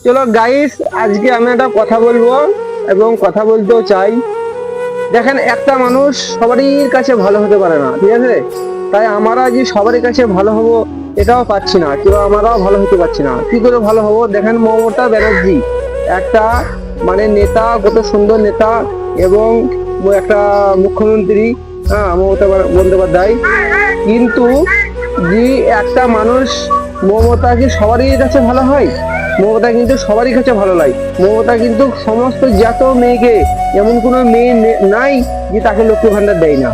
চলো গাইস, আজকে আমি একটা কথা বলবো এবং কথা বলতেও চাই। দেখেন, একটা মানুষ সবারই কাছে ভালো হতে পারে না, ঠিক আছে? তাই আমরা যে সবারই কাছে ভালো হব এটাও পাচ্ছি না, কিংবা আমরাও ভালো হতে পারছি না। কি করে ভালো হব? দেখেন, মমতা ব্যানার্জি একটা নেতা, কত সুন্দর নেতা এবং একটা মুখ্যমন্ত্রী, হ্যাঁ, মমতা বন্দ্যোপাধ্যায়। কিন্তু যে একটা মানুষ, মমতা কি সবারই কাছে ভালো হয়? মমতা কিন্তু সবারই কাছে ভালো লাগে। মমতা কিন্তু সমস্ত যত মেয়েকে, এমন কোনো মেয়ে নাই যে তাকে লক্ষ্মী ভান্ডার দেয় না।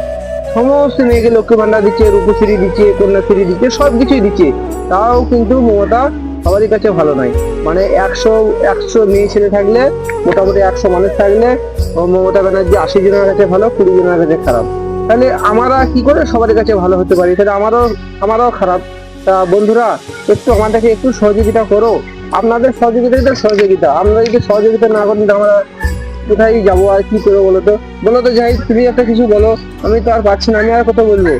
সমস্ত মেয়েকে লক্ষ্মী ভান্ডার দিচ্ছে, রূপশ্রী দিচ্ছে, কন্যাশ্রী দিচ্ছে, সবকিছুই দিচ্ছে। তাও কিন্তু মমতা সবারই কাছে ভালো নয়। একশো একশো মেয়ে ছেলে থাকলে, মোটামুটি 100 মানুষ থাকলে, মমতা ব্যানার্জি 80 জনের কাছে ভালো, 20 জনের কাছে খারাপ। তাহলে আমরা কি করে সবার কাছে ভালো হতে পারি? তাহলে আমারও খারাপ। তা বন্ধুরা, একটু আমাদেরকে একটু সহযোগিতা করো। আপনাদের সহযোগিতা, আমরা যদি সহযোগিতা না করি তাহলে আমরা কোথায় যাবো আর কি করবো? বলো তো যাই, তুমি একটা কিছু বলো। আমি তো আর পারছি না, আমি আর কত বলবো।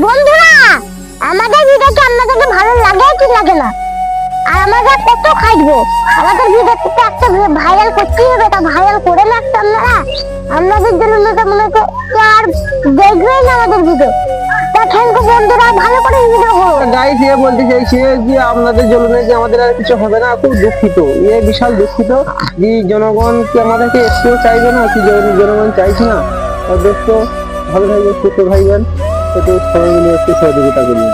বন্ধুরা, আমাদের ভিডিওটি আপনাদেরকে ভালো লাগে কি লাগে না? আর আমরা কত খাইবো? আমাদের ভিডিওটি তো একটা ভাইরাল করতেই হবে, তা ভাইরাল করে না একটা আপনারা। আপনাদের জন্য তো মনে হয় আর দেখবেন না আমাদের ভিডিও। তা থ্যাংক ইউ বন্ধুরা, ভালো করে ভিডিও করো। গাইস, এ বলতে চাইছে যে আপনাদের জন্য যে আমাদের আর কিছু হবে না, খুব দুঃখিত। বিশাল দুঃখিত যে জনগণ কি আমাদেরকে একটু চাইবে না, কি জনগণ চাইছে না। দোস্ত, ভালো থাকবে, সুস্থ থাকবেন, একটু সবাই মিলে একটু সহযোগিতা করবেন।